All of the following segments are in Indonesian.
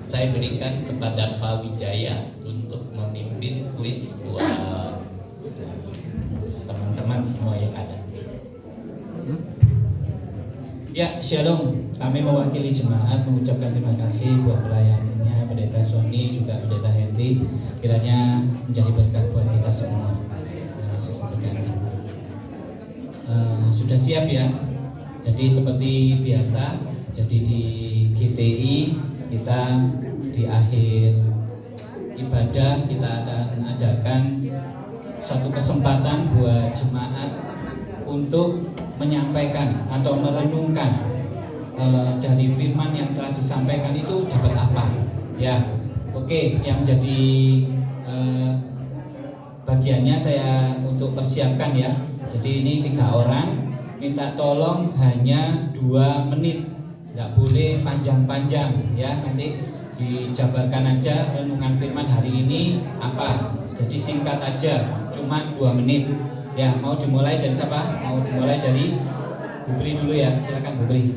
saya berikan kepada Pak Wijaya untuk memimpin kuis buat teman-teman semua yang ada. Ya, Shalom. Kami mewakili jemaat mengucapkan terima kasih buat pelayanannya Pendeta Sony juga Pendeta Henry. Kiranya menjadi berkat buat kita semua. Sudah siap ya? Jadi seperti biasa, jadi di GTI kita di akhir ibadah kita akan adakan satu kesempatan buat jemaat untuk menyampaikan atau merenungkan dari firman yang telah disampaikan itu dapat apa ya. Oke, yang jadi bagiannya saya untuk persiapkan ya. Jadi ini 3 orang, minta tolong hanya 2 menit, nggak boleh panjang-panjang ya. Nanti dijabarkan aja renungan firman hari ini apa, jadi singkat aja, cuma 2 menit. Ya, mau dimulai dari siapa? Mau dimulai dari Bu Bri dulu ya, silakan Bu Bri.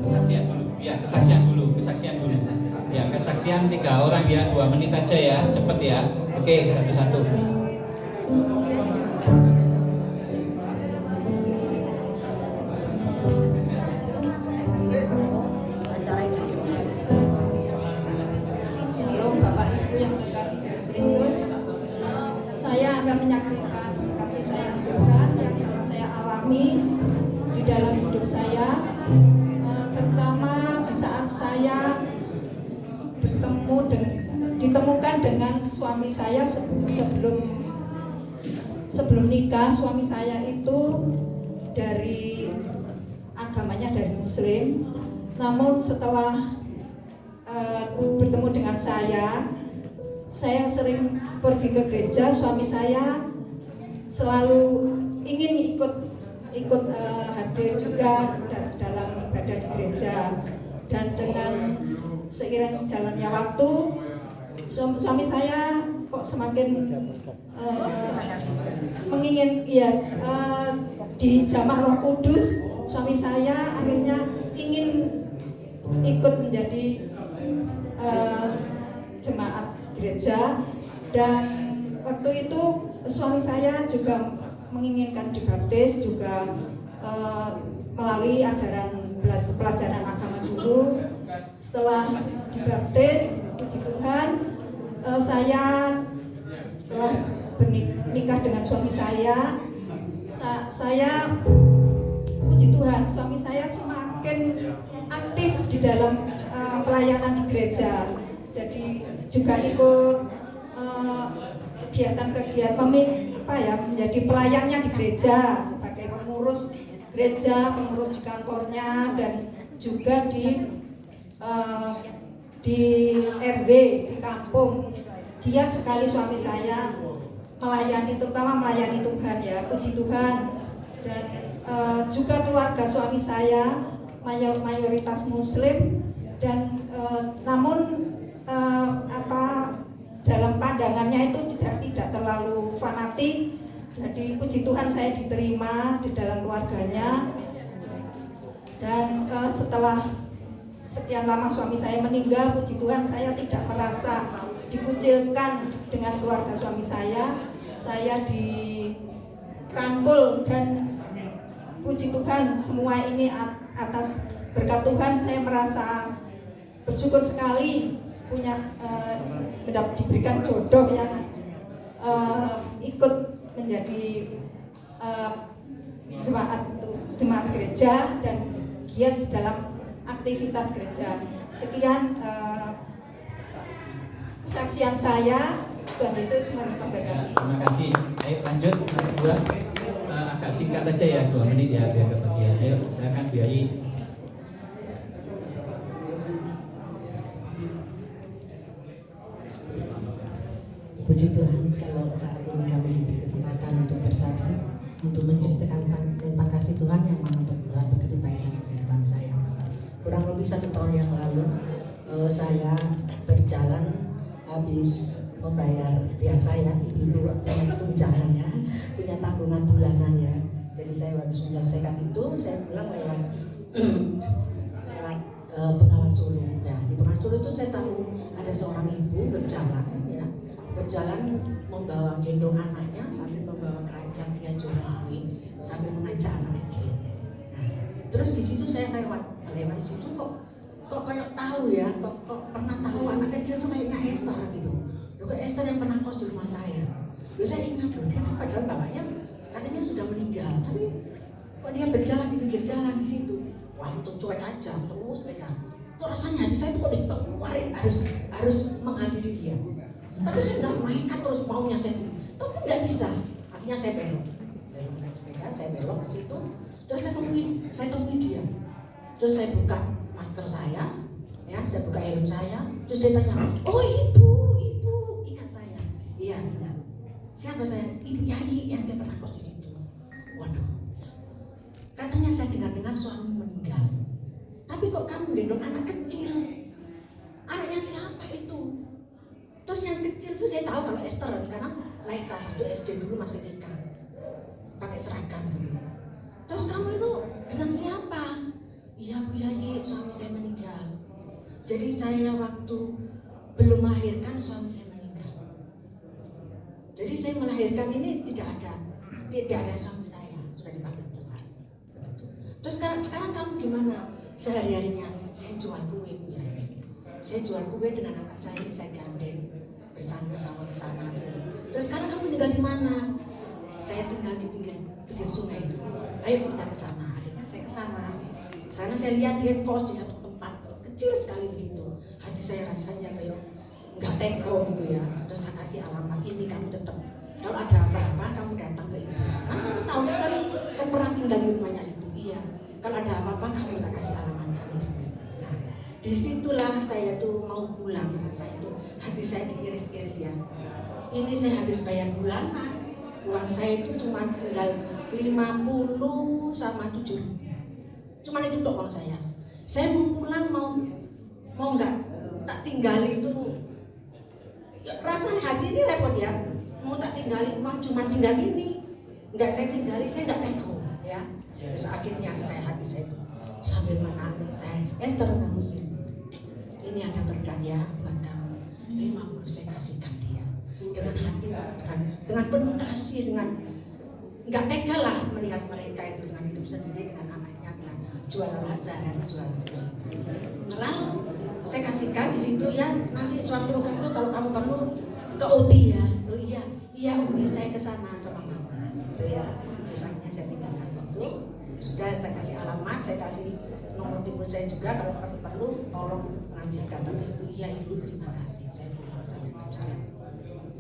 Kesaksian dulu, ya kesaksian dulu. Ya kesaksian 3 orang ya, 2 menit aja ya, cepet ya. Oke, satu-satu. Shalom Bapak Ibu yang terkasih dalam Kristus. Saya akan menyaksikan kasih sayang Tuhan yang telah saya alami di dalam hidup saya, terutama di saat saya ditemukan dengan suami saya sebelum nikah. Suami saya itu dari agamanya dari Muslim, namun setelah bertemu dengan saya sering pergi ke gereja. Suami saya selalu ingin ikut hadir juga dalam ibadah di gereja, dan dengan seiring jalannya waktu suami saya kok semakin menginginkan di jamaah Roh Kudus. Suami saya akhirnya ingin ikut menjadi jemaat gereja, dan waktu itu suami saya juga menginginkan dibaptis juga melalui pelajaran agama dulu. Setelah dibaptis, puji Tuhan, saya setelah bernikah dengan suami saya puji Tuhan, suami saya semakin aktif di dalam pelayanan di gereja. Jadi juga ikut kegiatan-kegiatan menjadi pelayannya di gereja sebagai pengurus gereja, pengurus di kantornya, dan juga di RW di kampung. Giat sekali suami saya melayani, terutama melayani Tuhan ya, puji Tuhan. Dan juga keluarga suami saya mayoritas Muslim, dan namun dalam pandangannya itu tidak terlalu fanatik. Jadi puji Tuhan saya diterima di dalam keluarganya. Dan setelah sekian lama suami saya meninggal, puji Tuhan saya tidak merasa dikucilkan dengan keluarga suami saya. Saya dirangkul, dan puji Tuhan semua ini atas berkat Tuhan. Saya merasa bersyukur sekali diberikan jodoh yang ikut menjadi jemaat gereja dan giat dalam aktivitas gereja. Sekian kesaksian saya. Tuhan Yesus memberkati. Terima kasih. Ayo lanjut, yang kedua. Agak singkat aja ya, 2 menit ya biar kebagian. Ayo silakan Biayi. Puji Tuhan, kalau saat ini kami diberi kesempatan untuk bersaksi, untuk menceritakan tentang kasih Tuhan yang memang Tuhan begitu baik dalam kehidupan saya. Kurang lebih 1 tahun yang lalu, saya berjalan habis membayar biasa ya, ibu-ibu punya tunjangan ya, punya tanggungan bulanan ya. Jadi saya harus menyelesaikan itu. Saya pulang lewat Bengawan Solo. Ya, di Bengawan Solo itu saya tahu ada seorang ibu berjalan membawa gendong anaknya sambil membawa keranjang, dia jualan kue sambil mengajak anak kecil. Nah, terus di situ saya lewat di situ kok kayak tahu ya, kok pernah tahu anak kecil tuh kayaknya Esther gitu. Loh, kayak Esther yang pernah kos di rumah saya. Loh, saya ingat loh, dia kan padahal bapaknya katanya sudah meninggal, tapi kok dia berjalan di pinggir jalan di situ. Wah, itu cuek aja, terus pegang. Kok rasanya hati saya tuh kok dikeluarin harus menghadiri dia. Tapi saya nggak mainkan terus maunya saya, tapi nggak bisa. Akhirnya saya belok naik sepeda, saya belok ke situ. Terus saya temuin dia. Terus saya buka masker saya, ya, saya buka helm saya. Terus dia tanya, oh ibu, ingat saya? Iya, ingat. Siapa saya? Ibu Yayi yang saya pernah kos di situ. Waduh, katanya saya dengar suami meninggal. Tapi kok kamu gendong anak kecil? Anaknya siapa itu? Terus yang kecil itu saya tahu kalau Esther sekarang naik kelas 1 SD, dulu masih TK, pakai seragam gitu. Terus kamu itu dengan siapa? Iya Bu Yayi, suami saya meninggal. Jadi saya waktu belum melahirkan suami saya meninggal. Jadi saya melahirkan ini tidak ada suami saya, sudah dipanggil Tuhan. Begitu. Terus sekarang kamu gimana sehari-harinya? Saya jual kue Bu Yayi. Saya jual kue dengan anak saya ini, saya gandeng bersama ke sana sini. Terus sekarang kamu tinggal di mana? Saya tinggal di pinggir sungai itu. Ayo kita ke sana. Akhirnya saya ke sana. Sana saya lihat dia kos di satu tempat kecil sekali di situ. Hati saya rasanya kayak nggak teko gitu ya. Terus tak kasih alamat ini, kamu tetap kalau ada apa-apa kamu datang ke ibu. Kan kamu tahu kan pernah tinggal di rumahnya ibu. Iya. Kalau ada apa-apa kamu tak kasih alamatnya ibu. Nah, disitulah saya tuh mau pulang. Dan saya tuh hati saya diiris-iris ya. Ini saya habis bayar bulanan. Uang saya itu cuma tinggal 50 sama 7. Cuman itu untuk uang saya. Saya mau pulang mau nggak tak tinggali itu. Ya, rasanya hati ini repot ya. Mau tak tinggali uang cuma tinggal ini. Nggak saya tinggali, saya nggak teko ya. Terus akhirnya hati saya itu sambil menangis, saya Esther kamu sini. Ini ada berkat ya buat kamu. 50 saya kasihkan dia. Dengan hati, dengan penuh kasih, dengan nggak tega lah melihat mereka itu dengan hidup sendiri, dengan anaknya, dengan jual sehari-hari jual kue. Lalu saya kasihkan di situ ya, nanti suatu waktu itu kalau kamu perlu ke Udi ya. Oh iya Udi, saya ke sana sama mama gitu ya. Terus akhirnya saya tinggalkan situ. Sudah saya kasih alamat, saya kasih nomor telepon saya juga, kalau perlu tolong nanti datang ke ibu. Iya ibu, terima kasih. Saya pulang sampai berjalan.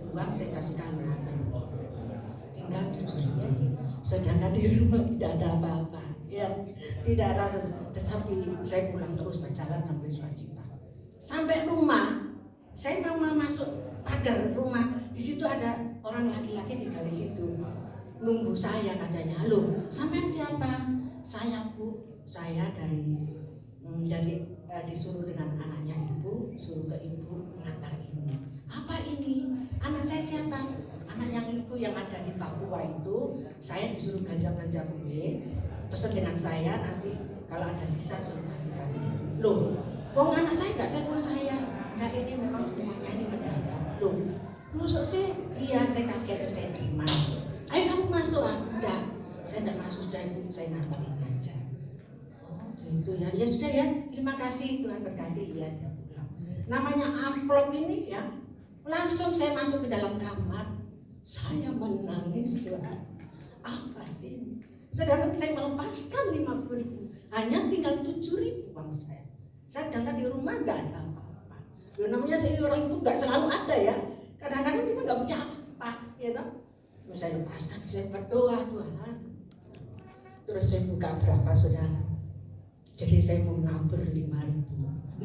Uang saya kasihkan 50, tinggal 7.000. Sedangkan di rumah tidak ada apa-apa, ya tidak ada. Tetapi saya pulang terus berjalan sampai sukacita. Sampai rumah, saya mau masuk pagar rumah. Di situ ada orang laki-laki tinggal di situ, nunggu saya katanya. Halo, sampean siapa? Saya Bu, saya dari disuruh dengan anaknya ibu, suruh ke ibu mengantar ini. Apa ini? Anak saya siapa? Anak yang ibu yang ada di Papua itu. Saya disuruh belanja kue, pesan dengan saya, nanti kalau ada sisa suruh kasihkan ibu. Loh, wong anak saya nggak telepon saya. Enggak, ini memang semuanya ini mendadak. Loh, maksud sih? Iya, saya kaget terus saya terima. Ayo kamu masuk ah? Enggak, saya enggak masuk, sudah ibu, saya nganterin aja. Gitu ya, ya sudah ya, terima kasih Tuhan berkati. Iya, dia pulang. Namanya amplop ini ya, langsung saya masuk ke dalam kamar, saya menangis Tuhan. Apa sih? Sedangkan saya melepaskan 50.000, hanya tinggal 7.000 uang saya. Sedangkan di rumah nggak ada apa-apa. Loh, namanya orang itu nggak selalu ada ya. Kadang-kadang kita nggak punya apa-apa, ya toh. Saya lepaskan, saya berdoa Tuhan. Terus saya buka berapa saudara? Jadi saya mau nabur 50.000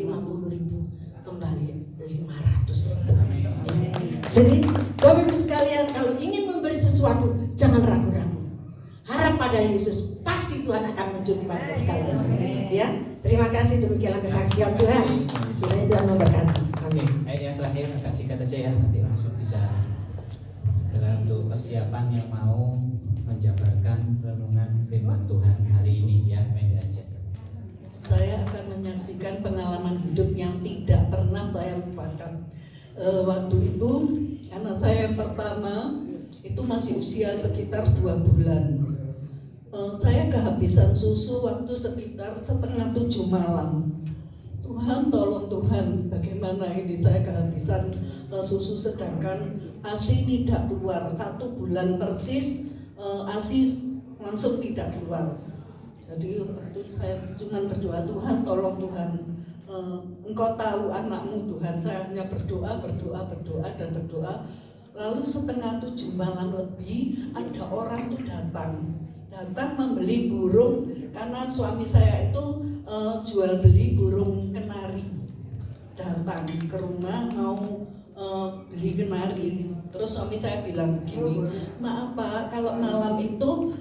kembali 500.000. Jadi Bapak Ibu sekalian, kalau ingin memberi sesuatu jangan ragu-ragu. Harap pada Yesus, pasti Tuhan akan menjumpai sekalian. Ya, terima kasih, demikianlah kesaksian Tuhan. Kiranya Tuhan memberkati. Amin. Yang terakhir agak singkat aja ya, nanti langsung bisa segera untuk persiapan yang mau menjabarkan renungan firman Tuhan hari ini ya, pendek aja. Saya akan menyaksikan Waktu itu anak saya yang pertama itu masih usia sekitar 2 bulan. Saya kehabisan susu waktu sekitar setengah 7 malam. Tuhan tolong Tuhan, bagaimana ini saya kehabisan susu sedangkan ASI tidak keluar 1 bulan persis, ASI langsung tidak keluar. Jadi waktu saya cuma berdoa, Tuhan tolong Tuhan, Engkau tahu anakmu Tuhan. Saya hanya berdoa dan berdoa. Lalu setengah 7 malam lebih ada orang tuh datang membeli burung, karena suami saya itu jual beli burung kenari. Datang ke rumah mau beli kenari. Terus suami saya bilang begini, maaf Pak, kalau malam itu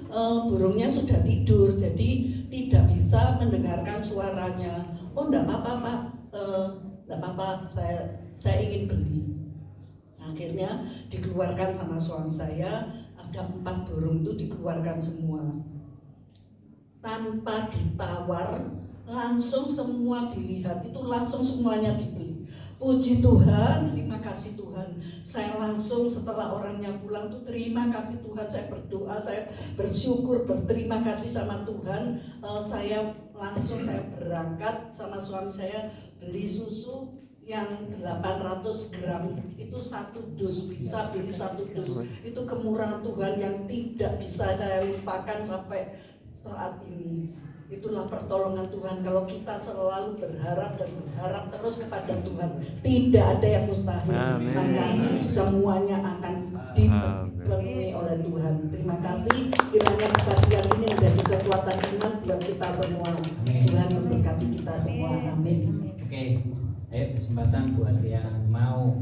burungnya sudah tidur, jadi tidak bisa mendengarkan suaranya. Oh enggak apa-apa Pak, enggak apa-apa, saya ingin beli. Akhirnya dikeluarkan sama suami saya, ada 4 burung itu dikeluarkan semua. Tanpa ditawar, langsung semua dilihat, itu langsung semuanya dibeli. Puji Tuhan, terima kasih Tuhan. Saya langsung setelah orangnya pulang tuh terima kasih Tuhan, saya berdoa, saya bersyukur, berterima kasih sama Tuhan. Saya berangkat sama suami saya beli susu yang 800 gram itu 1 dus, bisa beli 1 dus. Itu kemurahan Tuhan yang tidak bisa saya lupakan sampai saat ini. Itulah pertolongan Tuhan. Kalau kita selalu berharap dan berharap terus kepada Tuhan, tidak ada yang mustahil. Amin. Maka semuanya akan dipenuhi oleh Tuhan. Terima kasih. Kiranya kesaksian ini menjadi kekuatan iman buat kita semua. Tuhan memberkati kita semua. Amin. Oke. Kesempatan buat yang mau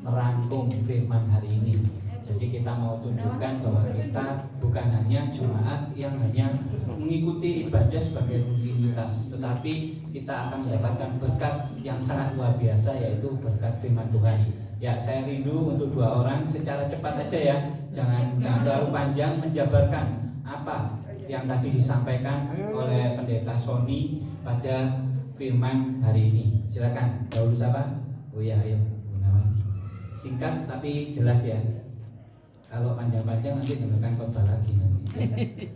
merangkum firman hari ini. Jadi kita mau tunjukkan bahwa kita bukan hanya jemaat yang hanya mengikuti ibadah sebagai rutinitas, tetapi kita akan mendapatkan berkat yang sangat luar biasa, yaitu berkat firman Tuhan. Ya, saya rindu untuk 2 orang secara cepat aja ya, jangan terlalu panjang menjabarkan apa yang tadi disampaikan oleh Pendeta Sony pada firman hari ini. Silakan. Dahulu siapa? Oh ya, ayo. Singkat tapi jelas ya. Kalau panjang-panjang nanti dengarkan khotbah lagi nanti.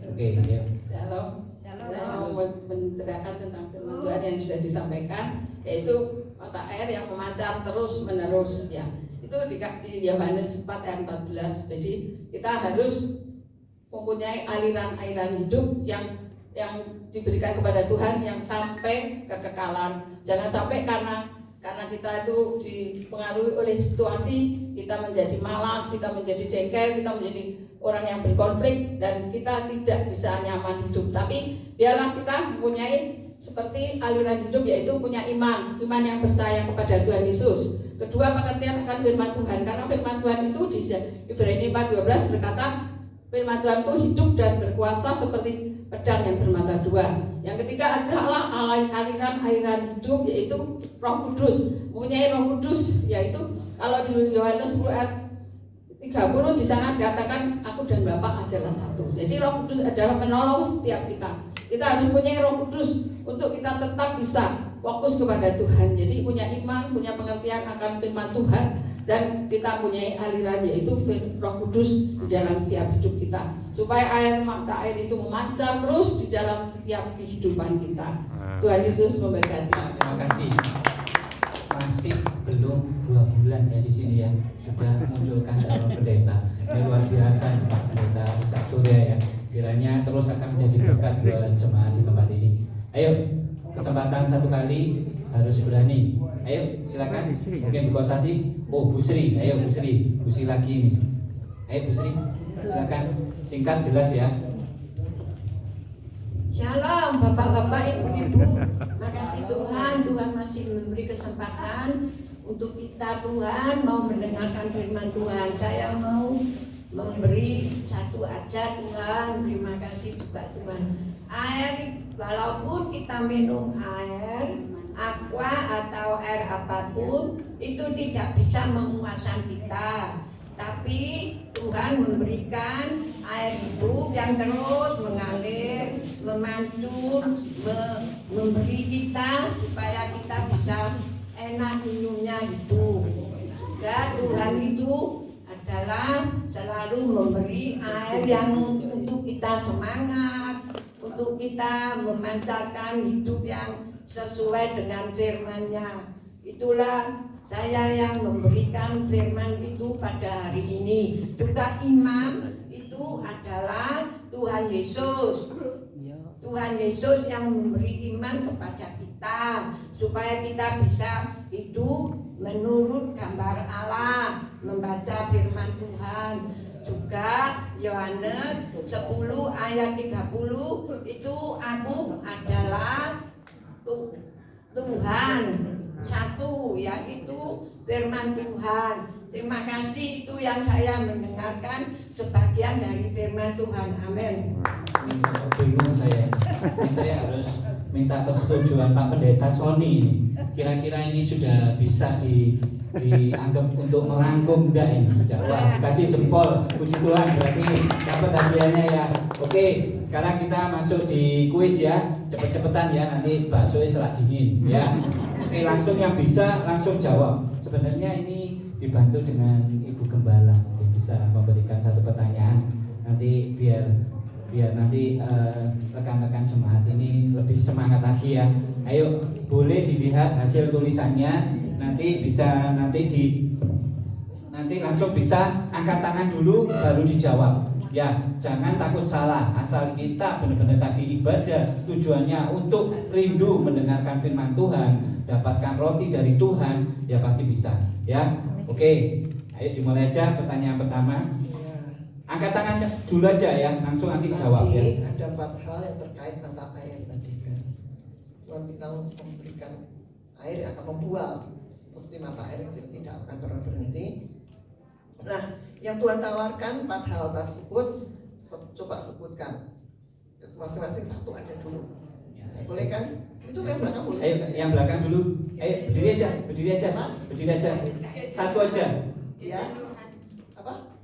Oke, ya. Shalom. Saya mau menceritakan tentang firman Tuhan yang sudah disampaikan, yaitu mata air yang memancar terus menerus ya. Itu di Yohanes 4 ayat 14. Jadi kita harus mempunyai aliran-aliran hidup yang diberikan kepada Tuhan yang sampai kekekalan. Jangan sampai karena kita itu dipengaruhi oleh situasi, kita menjadi malas, kita menjadi jengkel, kita menjadi orang yang berkonflik dan kita tidak bisa nyaman hidup. Tapi biarlah kita mempunyai seperti aliran hidup, yaitu punya iman yang percaya kepada Tuhan Yesus. Kedua, pengertian akan firman Tuhan, karena firman Tuhan itu di Ibrani 4:12 berkata firman Tuhan itu hidup dan berkuasa seperti pedang yang bermata 2. Yang ketiga adalah aliran hidup, yaitu Roh Kudus. Mempunyai Roh Kudus, yaitu kalau di Yohanes 10 ayat 30 di sana dikatakan aku dan Bapa adalah satu. Jadi Roh Kudus adalah penolong setiap kita. Kita harus punya Roh Kudus untuk kita tetap bisa fokus kepada Tuhan. Jadi punya iman, punya pengertian akan firman Tuhan, dan kita punya aliran, yaitu Roh Kudus di dalam setiap hidup kita, supaya mata air itu memancar terus di dalam setiap kehidupan kita. Tuhan Yesus memberkati. Terima kasih. Masih belum 2 bulan ya di sini ya, sudah munculkan calon pendeta. Ini luar biasa Pak Pendeta Ishak Surya ya. Kiranya terus akan menjadi berkat buat jemaat di tempat ini. Ayo, kesempatan 1 kali harus berani. Ayo silakan. Mungkin Bu Kosasi. Oh Bu Sri, ayo Bu Sri lagi nih. Ayo Bu Sri, silakan. Singkat jelas ya. Shalom Bapak-bapak, Ibu-ibu. Makasih Tuhan masih memberi kesempatan untuk kita. Tuhan mau mendengarkan firman Tuhan. Saya mau memberi satu aja Tuhan. Terima kasih juga Tuhan. Air, walaupun kita minum air aqua atau air apapun, itu tidak bisa memuaskan kita. Tapi Tuhan memberikan air hidup yang terus mengalir, memancur, memberi kita supaya kita bisa enak minumnya hidup. Juga Tuhan itu adalah selalu memberi air yang untuk kita semangat, untuk kita memancarkan hidup yang sesuai dengan firman-Nya. Itulah saya yang memberikan firman itu pada hari ini. Juga imam itu adalah Tuhan Yesus. Tuhan Yesus yang memberi iman kepada kita supaya kita bisa hidup menurut gambar Allah, membaca firman Tuhan. Juga Yohanes 10 ayat 30 itu aku adalah Tuhan satu, yaitu firman Tuhan. Terima kasih, itu yang saya mendengarkan sebagian dari firman Tuhan. Amin. Bingung saya. Ini saya harus minta persetujuan Pak Pendeta Sony ini. Kira-kira ini sudah bisa dianggap untuk merangkum enggak ini? Sudah. Wah, kasih jempol. Puji Tuhan, berarti dapat hadiahnya ya. Oke, sekarang kita masuk di kuis ya. Cepet-cepetan ya, nanti baksonya serak dingin ya. Oke, langsung yang bisa langsung jawab. Sebenarnya ini dibantu dengan Ibu Gembala, mungkin bisa memberikan satu pertanyaan nanti biar nanti rekan-rekan jemaat ini lebih semangat lagi ya. Ayo, boleh dilihat hasil tulisannya, nanti bisa nanti langsung bisa angkat tangan dulu baru dijawab. Ya, jangan takut salah, asal kita benar-benar tadi ibadah tujuannya untuk rindu mendengarkan firman Tuhan, dapatkan roti dari Tuhan, ya pasti bisa ya. Oke, ayo dimulai aja pertanyaan pertama. Angkat tangan dulu aja ya, langsung nanti jawab ya. Ada 4 hal yang terkait mata air tadi kan. Tuhan bilang memberikan air yang akan membual, seperti mata air yang tidak akan pernah berhenti. Nah, yang Tuhan tawarkan 4 hal tersebut, coba sebutkan masing-masing satu aja dulu. Boleh kan? Itu yang belakang boleh. Ayo, juga, ya? yang belakang dulu. Ayo, berdiri aja. Satu aja. Ya. Apa?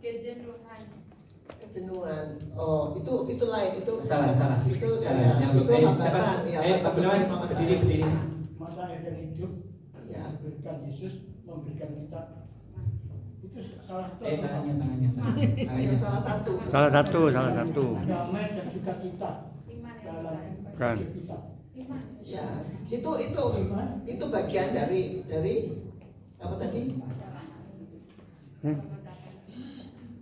Kejenuhan. Oh, itu lain, itu Salah. Itu Salah. itu hambatan ya. Ayo, Pak Gunawan, berdiri. Mata air dari hidup Ya. memberikan Yesus, memberikan kita. Itu salah satu. Tangannya. Ayo salah satu. Damai dan sukacita dalam hidup kita. Ya, itu bagian dari apa tadi?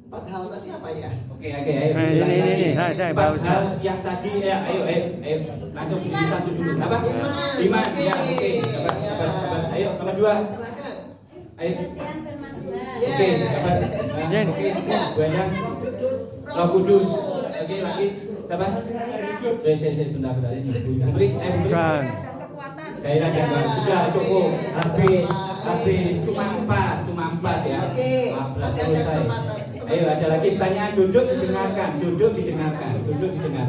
4 hal tadi apa ya? Oke, ayo. Ini, saya 4 hal yang tadi ya, ayo. Langsung berdiri satu dulu. Apa? Iman. Ya, oke. Dapat. Ayo, nomor 2. Silakan. Ayo. Ya. Oke, dapat. Oke, banyak. Roh Kudus. Oke, lagi. Siapa? Saya bentar ini. Beri. Gairah dan sudah cukup. Habis cuma 4 ya. Oke. Masih ada kesempatan. Ayo, ada lagi pertanyaan, duduk didengarkan.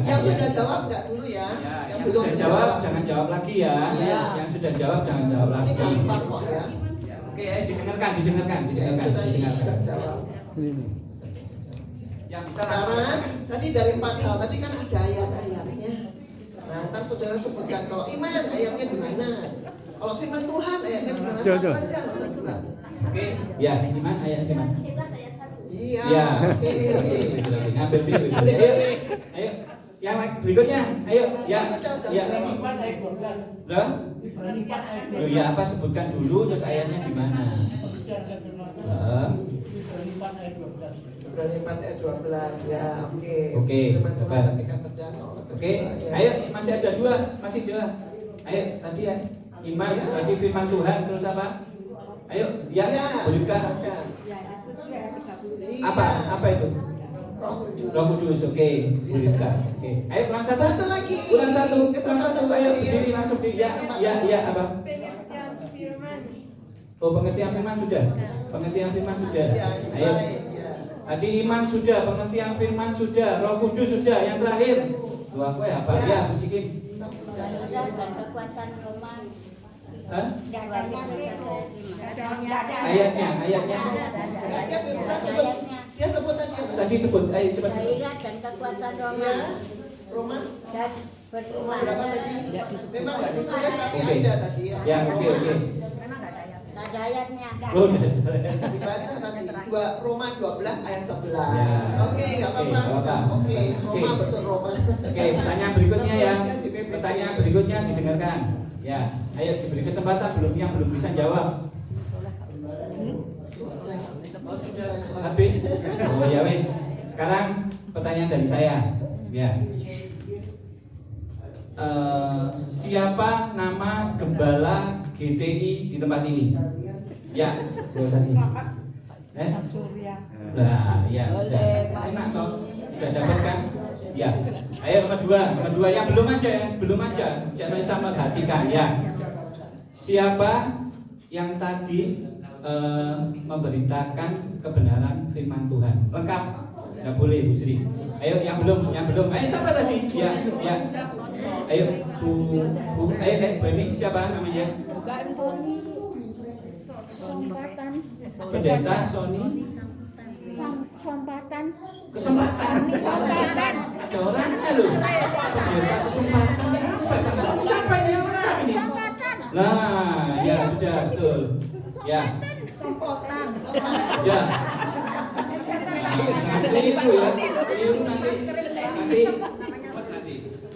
Yang sudah jawab enggak dulu ya? Yang belum jawab jangan jawab lagi ya. Yang sudah jawab jangan jawab lagi. Ini gampang kok ya. Oke, ayo didengarkan. Sudah jawab. Yang bisa Sekarang tadi dari 4 hal tadi kan ada ayat-ayatnya. Nah, ntar saudara sebutkan kalau iman ayatnya di mana? Kalau firman Tuhan ayatnya di mana? Satu aja, nggak usah 2. Oke, ya iman ayat di mana? Iya. Ya, Oke. Ngambil dulu. Ayo, yang berikutnya. Ayo, ya. Ibrani 4 ayat 12. Loh? Ibrani 4 ayat 12. Loh ya, apa sebutkan dulu terus ayatnya di mana? Ibrani 4 ayat 12. Ibrani 4 ayat 12 ya. Oke. Oke, Firman Tuhan dapat. tapi kan berdamai. Oke, ayo masih ada 2. Ayo tadi ya. Iman, tadi firman Tuhan terus apa? Ayo, ya, berikan. Silakan. Iya. Apa itu? Roh Kudus, oke. Berikan. Oke. Ayo ulang satu. Satu lagi. Ulang satu. Kesempatan Ayo terakhir. berdiri langsung di. Ya, apa? Oh, pengertian firman sudah. Ya, Ayo. baik, ya. Tadi iman sudah, pengertian firman sudah, Roh Kudus sudah. Yang terakhir. Tuh aku ya, apa? Ya, Cikin. Tapi sudah tadi. Hah? Ayatnya Ayatnya. bisa sebut. Dia sebut tadi. Tadi sebut. Ayo cepat. Gairah dan kekuatan Roma Ya. Roma dan beriman. berapa tadi? Memang nggak ditulis tapi Oke. ada tadi ya. Ya, oke. Ada ayatnya. Oh, Dibaca tadi Roma 12 ayat 11. Ya. Oke, nggak apa-apa sudah. Oke, Roma betul Roma. Oke, pertanyaan berikutnya ya. Tertulisnya di PPT. Pertanyaan berikutnya didengarkan. Ya, ayo diberi kesempatan yang belum bisa jawab. Oh, sudah habis. Oh ya wis. Sekarang pertanyaan dari saya. Ya. Siapa nama gembala GTI di tempat ini? Ya, gak usah sih. Nah, ya sudah. Enak toh? Sudah dapat kan? Ya. Ayo nomor dua yang belum aja. Jangan bisa perhatikan ya. Siapa yang tadi memberitakan kebenaran firman Tuhan? Lengkap. Nggak boleh Bu Sri. Ayo yang belum. Ayo siapa tadi? Ya. Ayo Bu ini siapa namanya? Kesempatan. Pendeta Sony. Kesempatan. Orang halo. Pendeta kesempatan apa? Siapa yang ini? Nah, ya sudah betul. Ya. Sompotan. Sudah. Keliru ya. Keliru nanti.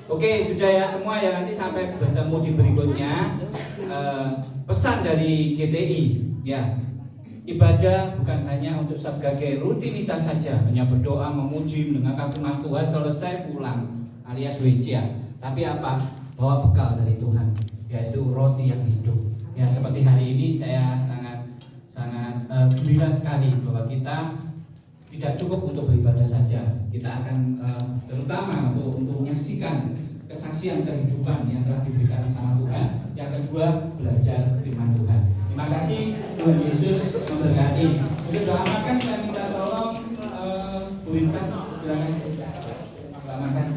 Oke, sudah ya semua ya, nanti sampai bertemu di berikutnya. Pesan dari GTI ya. Ibadah bukan hanya untuk sebagai rutinitas saja, hanya berdoa, memuji, mendengarkan firman Tuhan, selesai pulang alias WC ya. Tapi apa? Bawa bekal dari Tuhan, yaitu roti yang hidup. Ya, seperti hari ini saya sangat gembira sekali bahwa kita tidak cukup untuk beribadah saja. Kita akan terutama untuk menyaksikan kesaksian kehidupan yang telah diberikan sama Tuhan. Yang kedua, belajar firman Tuhan. Terima kasih, Tuhan Yesus memberkati. Untuk doa makan saya minta tolong Bu Intan, silakan doa makan.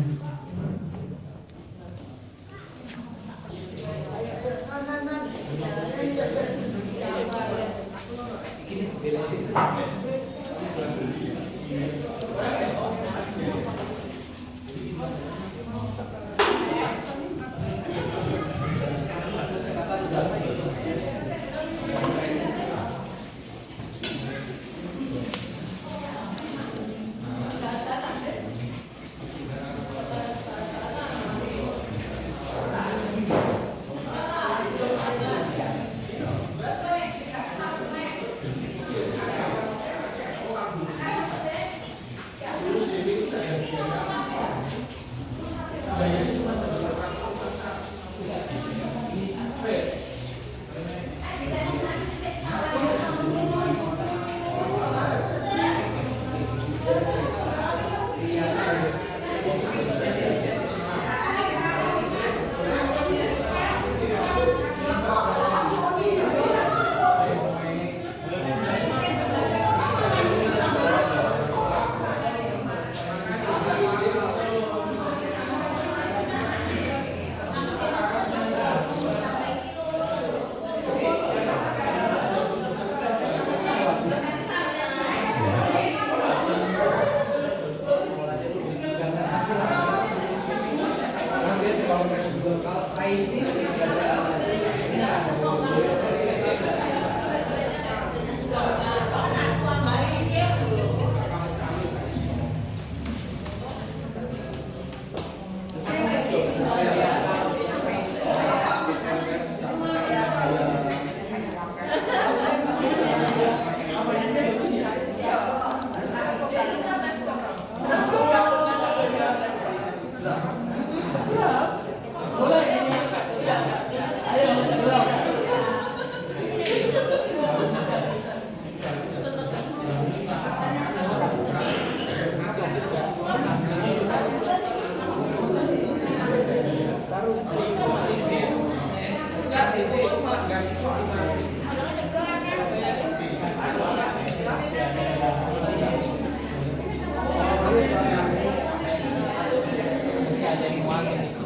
Ada yang